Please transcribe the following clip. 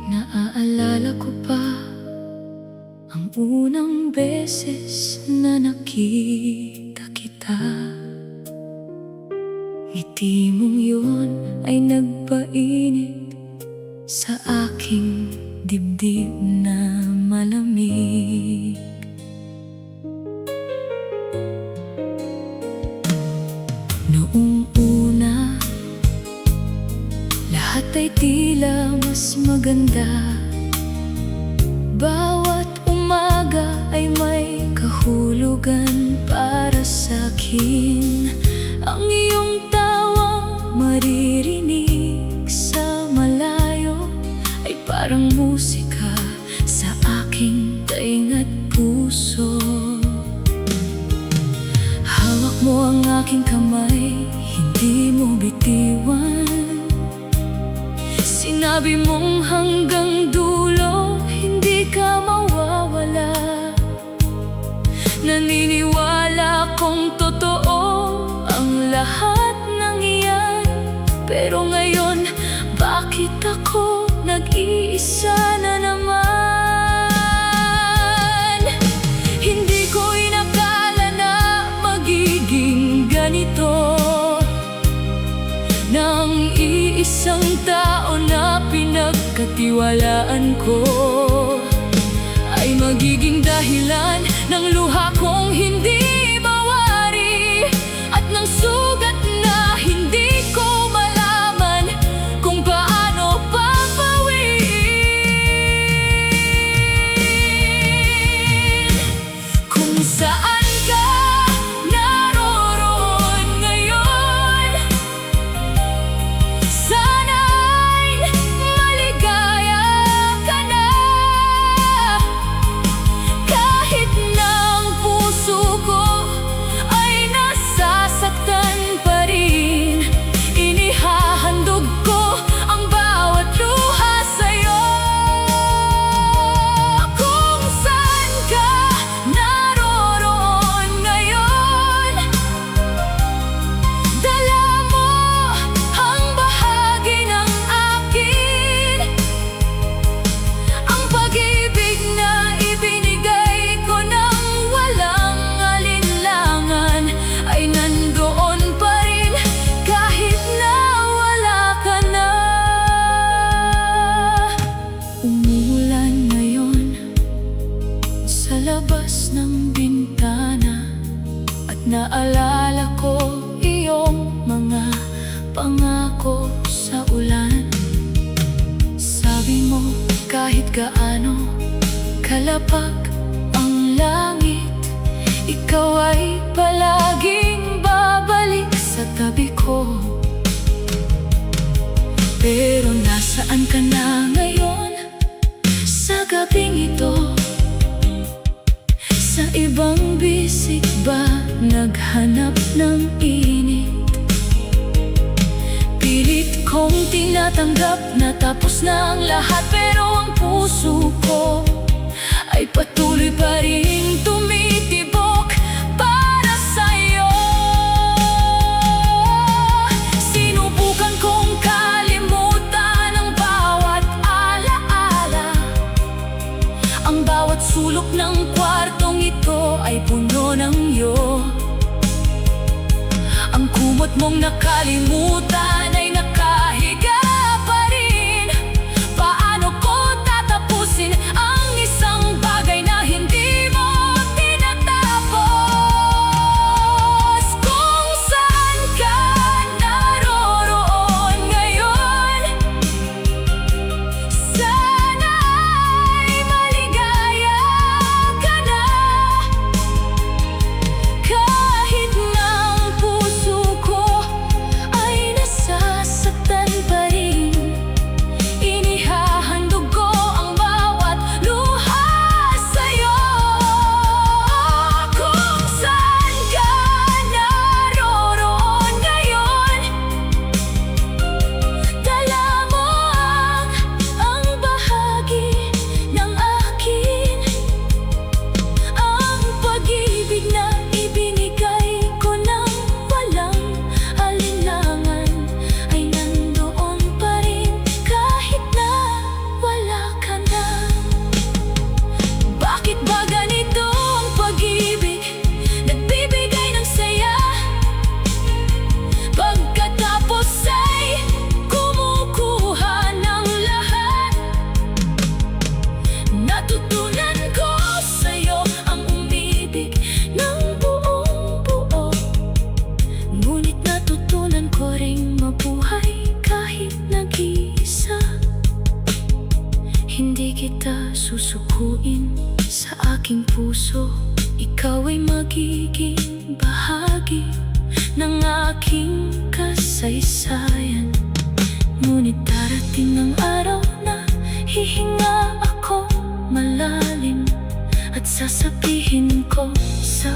Naaalala ko pa ang unang beses na nakita kita. Ngiti mong yun ay nagpainit sa aking dibdib na malamig. Noong una, lahat ay tila mas maganda. Bawat umaga ay may kahulugan para sa'kin. Ang iyong tawang maririnig sa malayo ay parang musika sa aking tainga't puso. Hawak mo ang aking kamay, hindi mo bitiwan. Sinabi mong hanggang dulo hindi ka mawawala. Naniniwala kong totoo ang lahat ng iyan. Pero ngayon, bakit ako nag-iisa na naman? Hindi ko inakala na magiging ganito, nang iisang tao na pinagkatiwalaan ko ay magiging dahilan ng luha kong hindi mawari, at ng sugat na hindi ko malaman kung paano papawiin. Kung saan ka naroroon ngayon, sana'y maligaya ka na. Kahit na ang puso ko ay nasasaktan pa rin, inihahandog ko ang bawat luha sa'yo. Kung saan ka naroroon ngayon, dala mo ang bahagi ng akin. Ang pag-ibig na ibinigay ko nang walang alinlangan ay nandoon pa rin kahit na wala ka na. Umuulan ngayon sa labas ng bintana, at naalala ko iyong mga pangako sa ulan. Sabi mo kahit gaano kalapag ang langit, ikaw ay palaging babalik sa tabi ko. Pero nasaan ka na ngayon sa gabing ito? Sa ibang bisig ba naghanap ng init? Pilit kong tinatanggap na tapos na ang lahat, pero ang puso ko ay patuloy pa rin tumitibok para sa'yo. Sinubukan kong kalimutan ang bawat alaala. Ang bawat sulok ng kwartong ito ay puno ng iyo. Ang kumot mong nakalimutan ay nakahiga pa rin. Paano ko tatapusin ang isang bagay na hindi mo tinatapos? Kung saan ka naroroon ngayon, sana'y maligaya ka na. Kahit na ang puso ko ay nasa kita susukuin sa aking puso. Ikaw ay magiging bahagi ng aking kasaysayan. Ngunit darating ang araw na hihinga ako malalim at sasabihin ko sa